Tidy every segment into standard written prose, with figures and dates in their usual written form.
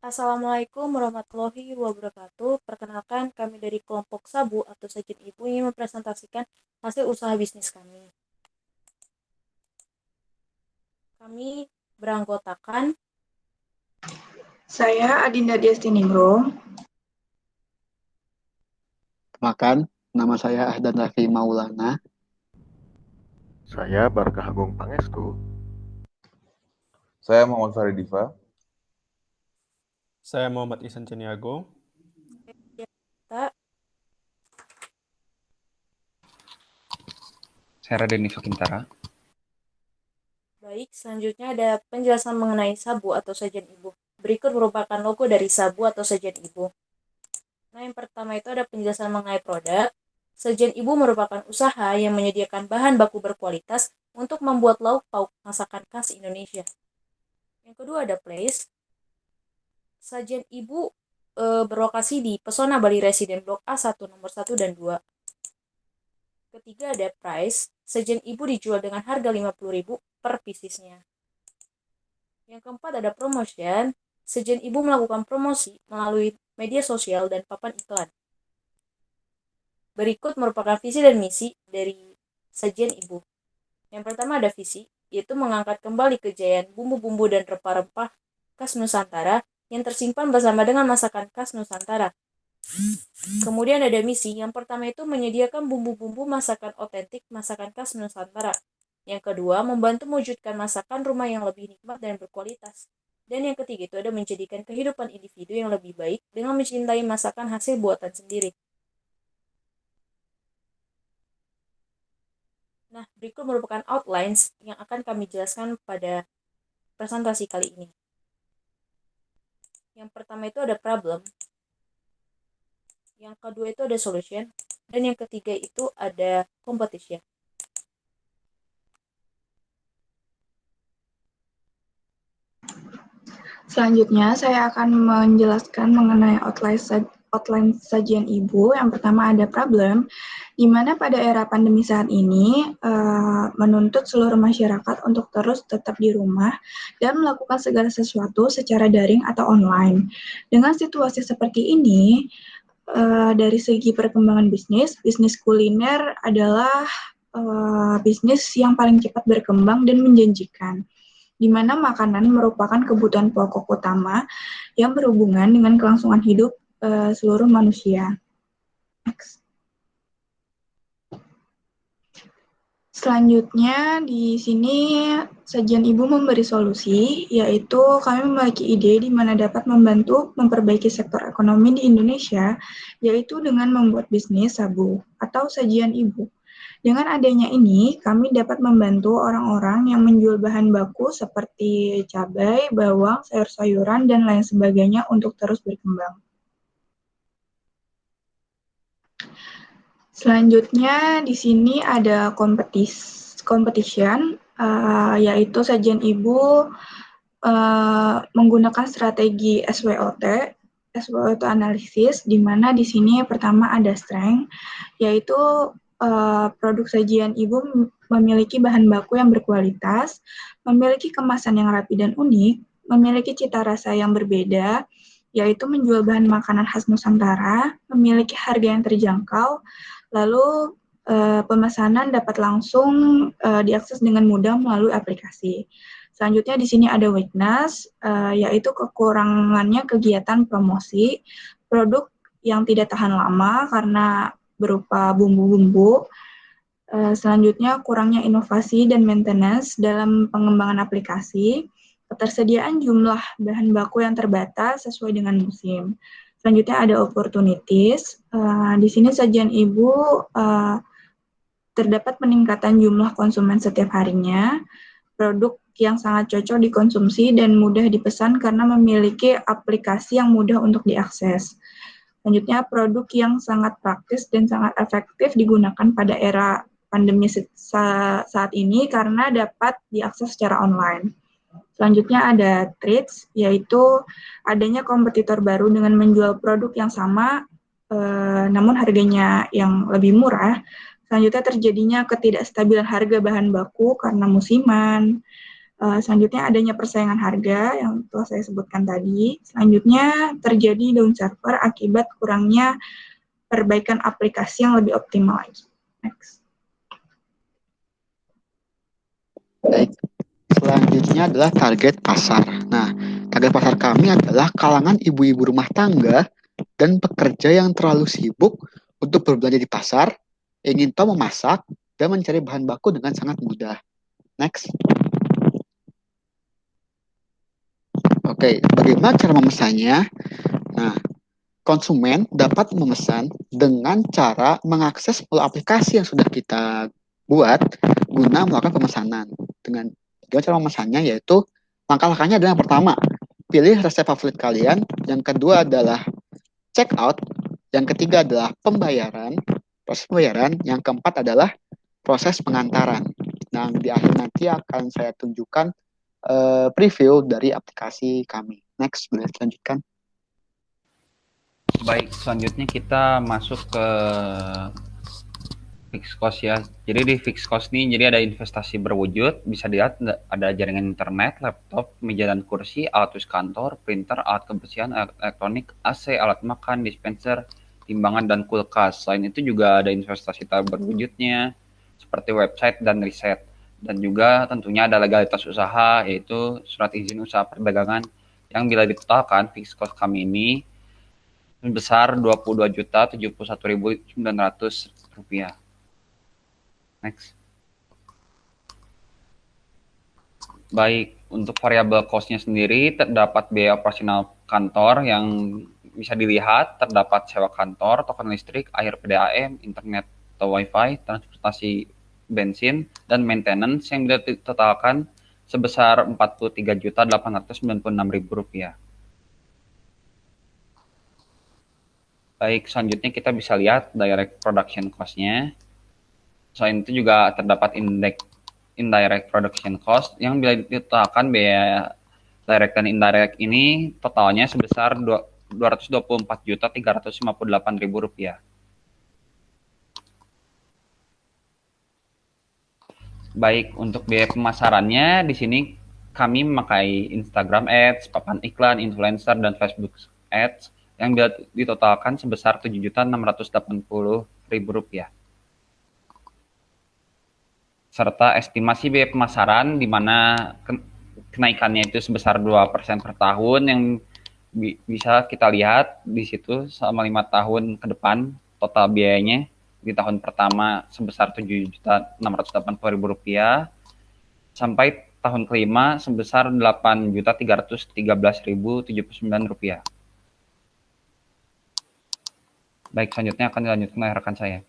Assalamualaikum warahmatullahi wabarakatuh. Perkenalkan, kami dari kelompok Sabu atau Sajen Ibu ingin mempresentasikan hasil usaha bisnis kami. Kami beranggotakan Saya Adinda Destiningrum. Makan, nama saya Ahdan Rafi Maulana. Saya Barkah Agung Pangestu. Saya Muhammad Farid Diva. Saya Muhammad Ihsan Ceniago. kita Saya Raden Kintara. baik. Selanjutnya ada penjelasan mengenai Sabu atau Sajen Ibu. Berikut merupakan logo dari Sabu atau Sajen Ibu. Nah, yang pertama itu ada penjelasan mengenai produk. Sajen Ibu merupakan usaha yang menyediakan bahan baku berkualitas untuk membuat lauk pauk masakan khas Indonesia. Yang kedua ada place. Sajen Ibu berlokasi di Pesona Bali Residen Blok A1 nomor 1 dan 2. Ketiga ada price. Sajen Ibu dijual dengan harga 50.000 per piecesnya. Yang keempat ada promotion. Sajen Ibu melakukan promosi melalui media sosial dan papan iklan. Berikut merupakan visi dan misi dari Sajen Ibu. Yang pertama ada visi, yaitu mengangkat kembali kejayaan bumbu-bumbu dan rempah-rempah khas Nusantara yang tersimpan bersama dengan masakan khas Nusantara. Kemudian ada misi, yang pertama itu menyediakan bumbu-bumbu masakan otentik masakan khas Nusantara. Yang kedua, membantu mewujudkan masakan rumah yang lebih nikmat dan berkualitas. Dan yang ketiga itu ada menjadikan kehidupan individu yang lebih baik dengan mencintai masakan hasil buatan sendiri. Nah, berikut merupakan outlines yang akan kami jelaskan pada presentasi kali ini. Yang pertama itu ada problem, yang kedua itu ada solution, dan yang ketiga itu ada competition. Selanjutnya, saya akan menjelaskan mengenai outline sajian Ibu. Yang pertama ada problem, di mana pada era pandemi saat ini menuntut seluruh masyarakat untuk terus tetap di rumah dan melakukan segala sesuatu secara daring atau online. Dengan situasi seperti ini, dari segi perkembangan bisnis kuliner adalah bisnis yang paling cepat berkembang dan menjanjikan, di mana makanan merupakan kebutuhan pokok utama yang berhubungan dengan kelangsungan hidup seluruh manusia. Next. Selanjutnya, di sini sajian Ibu memberi solusi, yaitu kami memiliki ide di mana dapat membantu memperbaiki sektor ekonomi di Indonesia, yaitu dengan membuat bisnis sabu atau sajian Ibu. Dengan adanya ini, kami dapat membantu orang-orang yang menjual bahan baku seperti cabai, bawang, sayur-sayuran, dan lain sebagainya untuk terus berkembang. Selanjutnya, di sini ada competition, yaitu sajian Ibu menggunakan strategi SWOT analisis, di mana di sini pertama ada strength, yaitu produk sajian Ibu memiliki bahan baku yang berkualitas, memiliki kemasan yang rapi dan unik, memiliki cita rasa yang berbeda, yaitu menjual bahan makanan khas Nusantara, memiliki harga yang terjangkau, lalu pemesanan dapat langsung diakses dengan mudah melalui aplikasi. Selanjutnya di sini ada weakness, yaitu kekurangannya kegiatan promosi, produk yang tidak tahan lama karena berupa bumbu-bumbu. Selanjutnya, kurangnya inovasi dan maintenance dalam pengembangan aplikasi, ketersediaan jumlah bahan baku yang terbatas sesuai dengan musim. Selanjutnya ada opportunities. Di sini sajian Ibu terdapat peningkatan jumlah konsumen setiap harinya, produk yang sangat cocok dikonsumsi dan mudah dipesan karena memiliki aplikasi yang mudah untuk diakses. Selanjutnya, produk yang sangat praktis dan sangat efektif digunakan pada era pandemi saat ini karena dapat diakses secara online. Selanjutnya ada threats, yaitu adanya kompetitor baru dengan menjual produk yang sama, namun harganya yang lebih murah. Selanjutnya terjadinya ketidakstabilan harga bahan baku karena musiman. Selanjutnya adanya persaingan harga yang telah saya sebutkan tadi. Selanjutnya terjadi down server akibat kurangnya perbaikan aplikasi yang lebih optimal lagi. Next. Baik, selanjutnya adalah target pasar. Nah, target pasar kami adalah kalangan ibu-ibu rumah tangga dan pekerja yang terlalu sibuk untuk berbelanja di pasar, ingin tahu memasak, dan mencari bahan baku dengan sangat mudah. Next. Oke, bagaimana cara memesannya? Nah, konsumen dapat memesan dengan cara mengakses melalui aplikasi yang sudah kita buat guna melakukan pemesanan. Dengan cara memesannya yaitu langkah-langkahnya adalah yang pertama, pilih resep favorit kalian. Yang kedua adalah check out. Yang ketiga adalah pembayaran, proses pembayaran. Yang keempat adalah proses pengantaran. Nah, di akhir nanti akan saya tunjukkan preview dari aplikasi kami. Next, boleh lanjutkan. Baik, selanjutnya kita masuk ke fixed cost ya. Jadi di fixed cost ini jadi ada investasi berwujud, bisa dilihat ada jaringan internet, laptop, meja dan kursi, alat tulis kantor, printer, alat kebersihan, alat elektronik, AC, alat makan, dispenser, timbangan dan kulkas. Selain itu juga ada investasi tak berwujudnya seperti website dan riset. Dan juga tentunya ada legalitas usaha, yaitu surat izin usaha perdagangan yang bila ditotalkan fixed cost kami ini sebesar Rp21.071.900. Next. Baik, untuk variabel cost-nya sendiri terdapat biaya operasional kantor yang bisa dilihat, terdapat sewa kantor, token listrik, air PDAM, internet atau wifi, transportasi bensin, dan maintenance yang bisa ditotalkan sebesar Rp43.896.000. Baik, selanjutnya kita bisa lihat direct production cost-nya. Selain itu juga terdapat indirect production cost yang bila ditotalkan biaya direct dan indirect ini totalnya sebesar Rp224.358.000. Baik, untuk biaya pemasarannya di sini kami memakai Instagram Ads, papan iklan, influencer, dan Facebook Ads yang bila ditotalkan sebesar Rp7.680.000. Serta estimasi biaya pemasaran di mana kenaikannya itu sebesar 2% per tahun yang bisa kita lihat di situ selama 5 tahun ke depan total biayanya di tahun pertama sebesar Rp7.680.000 sampai tahun kelima sebesar Rp8.313.079. Baik, selanjutnya akan dilanjutkan oleh rekan saya.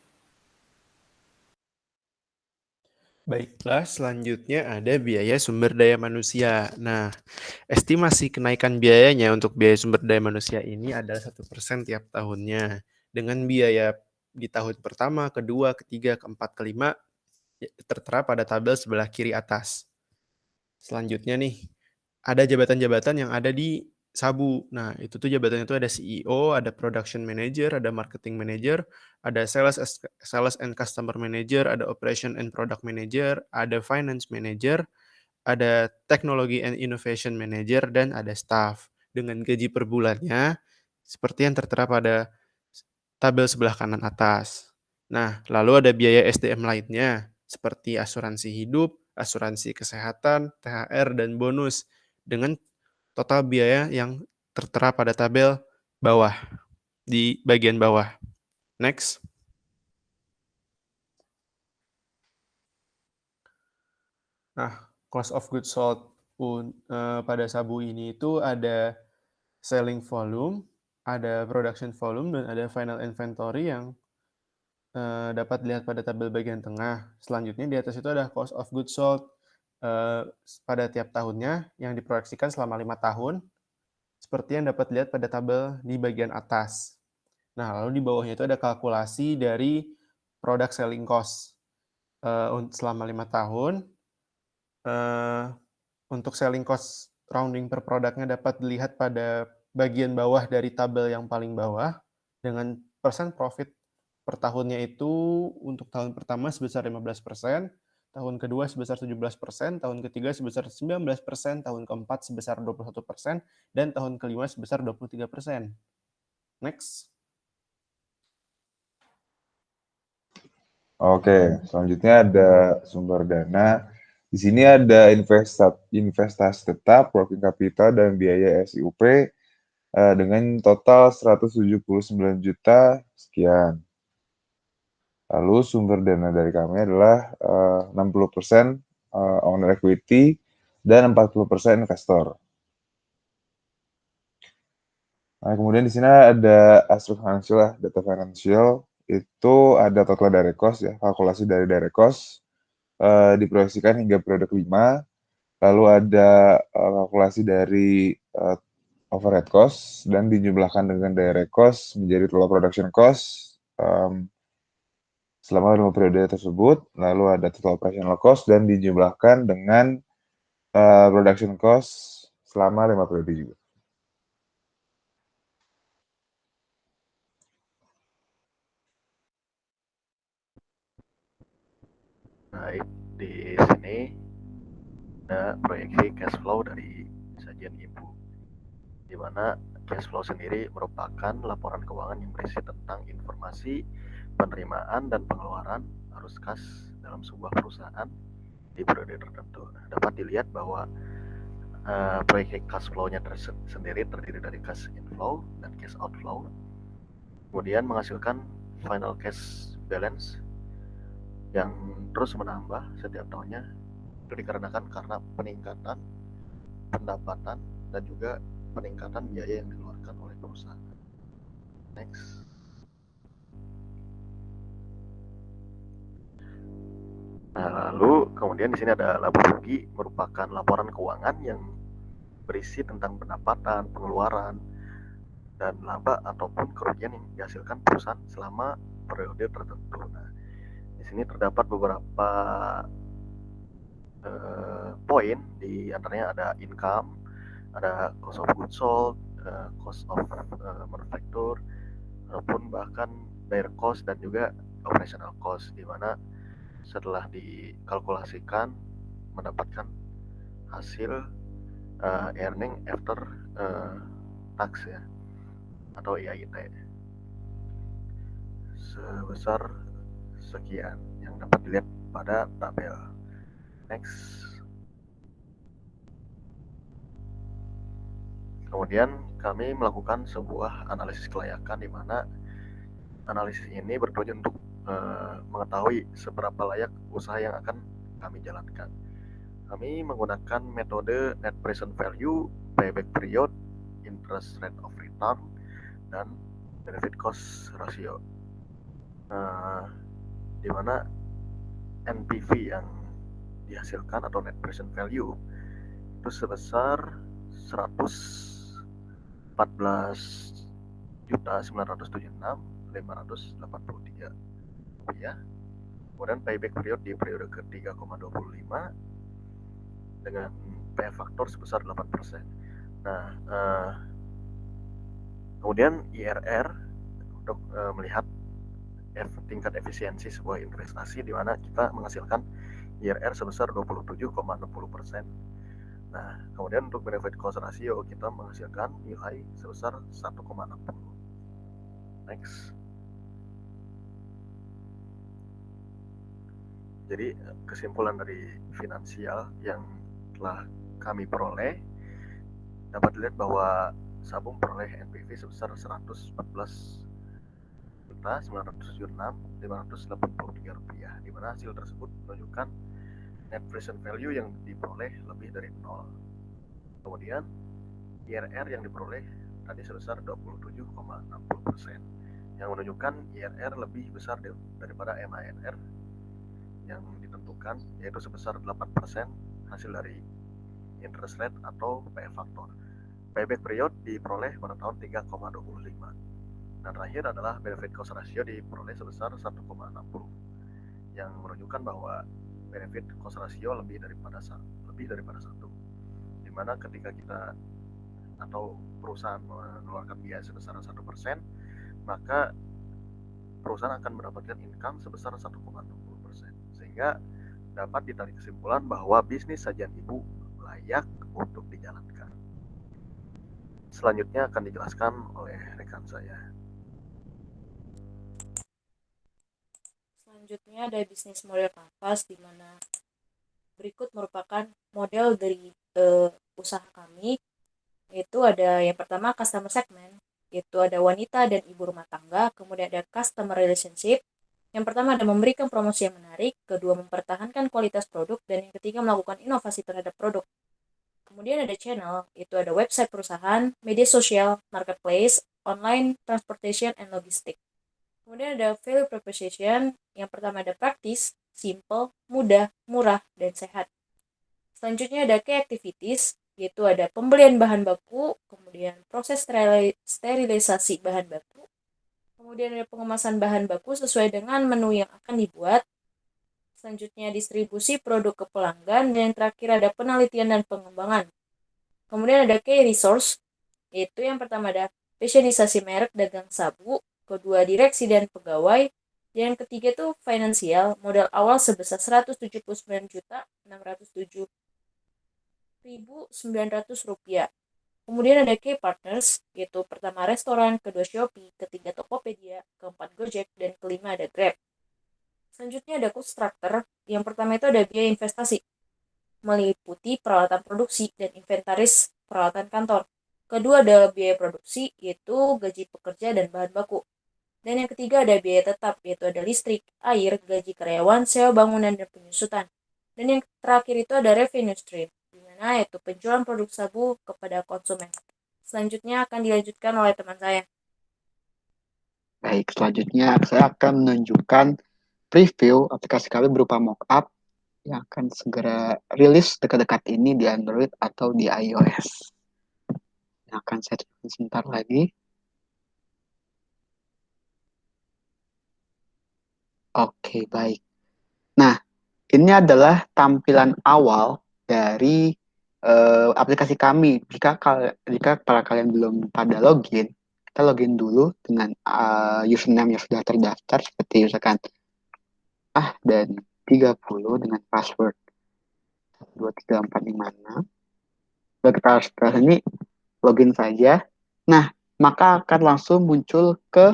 Baiklah, selanjutnya ada biaya sumber daya manusia. Nah, estimasi kenaikan biayanya untuk biaya sumber daya manusia ini adalah 1% tiap tahunnya. Dengan biaya di tahun pertama, kedua, ketiga, keempat, kelima, tertera pada tabel sebelah kiri atas. Selanjutnya nih, ada jabatan-jabatan yang ada di Sabu. Nah, itu tuh jabatannya itu ada CEO, ada Production Manager, ada Marketing Manager, ada Sales and Customer Manager, ada Operation and Product Manager, ada Finance Manager, ada Technology and Innovation Manager, dan ada Staff. Dengan gaji per bulannya, seperti yang tertera pada tabel sebelah kanan atas. Nah, lalu ada biaya SDM lainnya, seperti asuransi hidup, asuransi kesehatan, THR, dan bonus, dengan total biaya yang tertera pada tabel bawah, di bagian bawah. Next. Nah, cost of goods sold pada Sabu ini itu ada selling volume, ada production volume, dan ada final inventory yang dapat dilihat pada tabel bagian tengah. Selanjutnya di atas itu ada cost of goods sold pada tiap tahunnya yang diproyeksikan selama 5 tahun, seperti yang dapat dilihat pada tabel di bagian atas. Nah, lalu di bawahnya itu ada kalkulasi dari product selling cost selama 5 tahun. Untuk selling cost rounding per produknya dapat dilihat pada bagian bawah dari tabel yang paling bawah, dengan persen profit per tahunnya itu untuk tahun pertama sebesar 15%, tahun kedua sebesar 17%, tahun ketiga sebesar 19%, tahun keempat sebesar 21%, dan tahun kelima sebesar 23%. Next. Oke, selanjutnya ada sumber dana. Di sini ada investasi tetap, working capital, dan biaya SIUP dengan total 179 juta sekian. Lalu sumber dana dari kami adalah 60% owner equity dan 40% investor. Nah, kemudian di sini ada aspek financial, data financial itu ada total direct cost ya, kalkulasi dari direct cost diproyeksikan hingga periode kelima. Lalu ada kalkulasi dari overhead cost dan dijumlahkan dengan direct cost menjadi total production cost selama 5 periode tersebut. Lalu ada total operational cost dan dijumlahkan dengan production cost selama 5 periode juga. Baik, di sini ada proyeksi cash flow dari sajian ibu, di mana cash flow sendiri merupakan laporan keuangan yang berisi tentang informasi penerimaan dan pengeluaran arus kas dalam sebuah perusahaan di periode tertentu. Nah, dapat dilihat bahwa proyeksi cash flow-nya sendiri terdiri dari cash inflow dan cash outflow, kemudian menghasilkan final cash balance yang terus menambah setiap tahunnya. Itu dikarenakan karena peningkatan pendapatan dan juga peningkatan biaya yang dikeluarkan oleh perusahaan. Next. Nah, lalu kemudian di sini ada laba rugi, merupakan laporan keuangan yang berisi tentang pendapatan, pengeluaran, dan laba ataupun kerugian yang dihasilkan perusahaan selama periode tertentu. Nah, di sini terdapat beberapa poin, di antaranya ada income, ada cost of goods sold, cost of manufacture, ataupun bahkan direct cost dan juga operational cost, di mana setelah dikalkulasikan mendapatkan hasil earning after tax ya, atau EAT sebesar sekian yang dapat dilihat pada tabel. Next. Kemudian kami melakukan sebuah analisis kelayakan, di mana analisis ini bertujuan untuk mengetahui seberapa layak usaha yang akan kami jalankan. Kami menggunakan metode net present value, payback period, interest rate of return, dan benefit cost ratio. Di mana NPV yang dihasilkan atau net present value itu sebesar 114.976.583 rupiah. Kemudian payback period di periode ke-3,25 dengan P faktor sebesar 8%. Nah, kemudian IRR untuk melihat tingkat efisiensi sebuah investasi, di mana kita menghasilkan IRR sebesar 27,60%. Nah, kemudian untuk benefit cost ratio kita menghasilkan nilai sebesar 1,60. Next. Jadi kesimpulan dari finansial yang telah kami peroleh, dapat dilihat bahwa Sabung peroleh NPV sebesar 114.976.583 rupiah, di mana hasil tersebut menunjukkan net present value yang diperoleh lebih dari 0. Kemudian IRR yang diperoleh tadi sebesar 27,60%, yang menunjukkan IRR lebih besar daripada MANR yang ditentukan, yaitu sebesar 8% hasil dari interest rate atau P faktor. Payback period diperoleh pada tahun 3,25. Dan terakhir adalah benefit cost ratio diperoleh sebesar 1,60, yang menunjukkan bahwa benefit cost ratio lebih daripada 1, di mana ketika kita atau perusahaan mengeluarkan biaya sebesar 1%, maka perusahaan akan mendapatkan income sebesar 1,60%, sehingga dapat ditarik kesimpulan bahwa bisnis sajian ibu layak untuk dijalankan. Selanjutnya akan dijelaskan oleh rekan saya. Selanjutnya ada bisnis model kanvas, di mana berikut merupakan model dari usaha kami. Itu ada yang pertama customer segment, itu ada wanita dan ibu rumah tangga. Kemudian ada customer relationship, yang pertama ada memberikan promosi yang menarik, kedua mempertahankan kualitas produk, dan yang ketiga melakukan inovasi terhadap produk. Kemudian ada channel, itu ada website perusahaan, media sosial, marketplace, online, transportation, and logistik. Kemudian ada value proposition, yang pertama ada praktis, simple, mudah, murah, dan sehat. Selanjutnya ada key activities, yaitu ada pembelian bahan baku, kemudian proses sterilisasi bahan baku, kemudian ada pengemasan bahan baku sesuai dengan menu yang akan dibuat. Selanjutnya distribusi produk ke pelanggan, dan yang terakhir ada penelitian dan pengembangan. Kemudian ada key resource, yaitu yang pertama ada passionisasi merek dagang sabu, kedua direksi dan pegawai, dan yang ketiga itu finansial, modal awal sebesar 179.607.900 rupiah. Kemudian ada key partners, yaitu pertama restoran, kedua Shopee, ketiga Tokopedia, keempat Gojek, dan kelima ada Grab. Selanjutnya ada cost structure, yang pertama itu ada biaya investasi, meliputi peralatan produksi dan inventaris peralatan kantor. Kedua ada biaya produksi, yaitu gaji pekerja dan bahan baku. Dan yang ketiga ada biaya tetap, yaitu ada listrik, air, gaji karyawan, sewa bangunan, dan penyusutan. Dan yang terakhir itu ada revenue stream, di mana yaitu penjualan produk sabu kepada konsumen. Selanjutnya akan dilanjutkan oleh teman saya. Baik, selanjutnya saya akan menunjukkan preview aplikasi kami berupa mockup yang akan segera rilis dekat-dekat ini di Android atau di iOS. Yang akan saya tunjukkan sebentar lagi. Oke, baik. Nah, ini adalah tampilan awal dari aplikasi kami. Jika para kalian belum pada login, kita login dulu dengan username yang sudah terdaftar seperti misalkan dan 30 dengan password 23456. Setelah kita setelah ini login saja. Nah, maka akan langsung muncul ke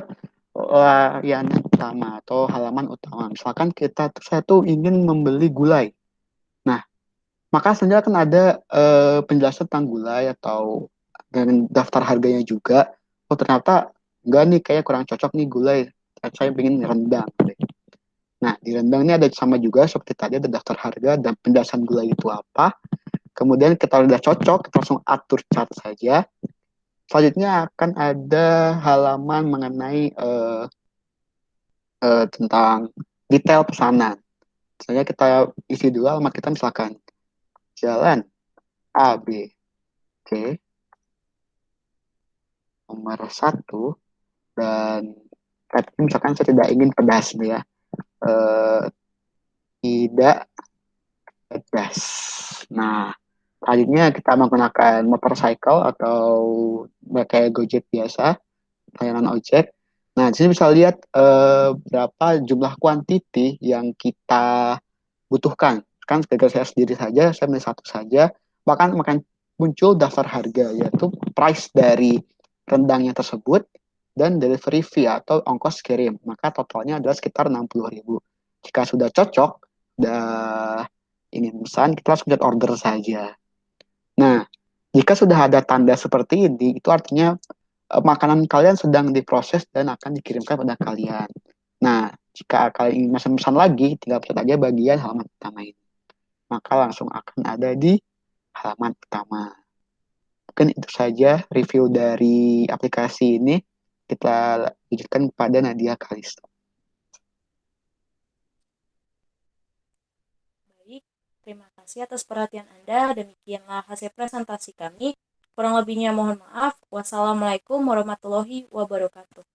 layanan utama atau halaman utama. Misalkan saya tuh ingin membeli gulai. Nah, maka sebenarnya akan ada penjelasan tentang gulai atau dengan daftar harganya juga. Oh, ternyata enggak nih, kayak kurang cocok nih gulai. Saya ingin rendang. Nah, di rendang ini ada sama juga seperti tadi, ada daftar harga dan penjelasan gulai itu apa. Kemudian kita udah cocok, kita langsung atur cat saja. Selanjutnya akan ada halaman mengenai tentang detail pesanan. Misalnya kita isi dulu alamat kita, misalkan Jalan A, B, C, nomor 1, dan misalkan saya tidak ingin pedas ya. Tidak pedas. Nah, selanjutnya kita menggunakan motorcycle atau kayak Gojek biasa, layanan ojek. Nah, di sini bisa lihat berapa jumlah kuantiti yang kita butuhkan. Kan sebagai saya sendiri saja, saya beli satu saja, bahkan akan muncul daftar harga, yaitu price dari rendangnya tersebut dan delivery fee atau ongkos kirim. Maka totalnya adalah sekitar 60.000. Jika sudah cocok, sudah ingin pesan, kita langsung lihat order saja. Nah, jika sudah ada tanda seperti ini, itu artinya makanan kalian sedang diproses dan akan dikirimkan pada kalian. Nah, jika kalian ingin pesan lagi, tinggal pencet aja bagian halaman pertama ini. Maka langsung akan ada di halaman pertama. Mungkin itu saja review dari aplikasi ini. Kita lanjutkan kepada Nadia Kalista. Baik, terima kasih atas perhatian Anda. Demikianlah hasil presentasi kami. Kurang lebihnya mohon maaf. Wassalamualaikum warahmatullahi wabarakatuh.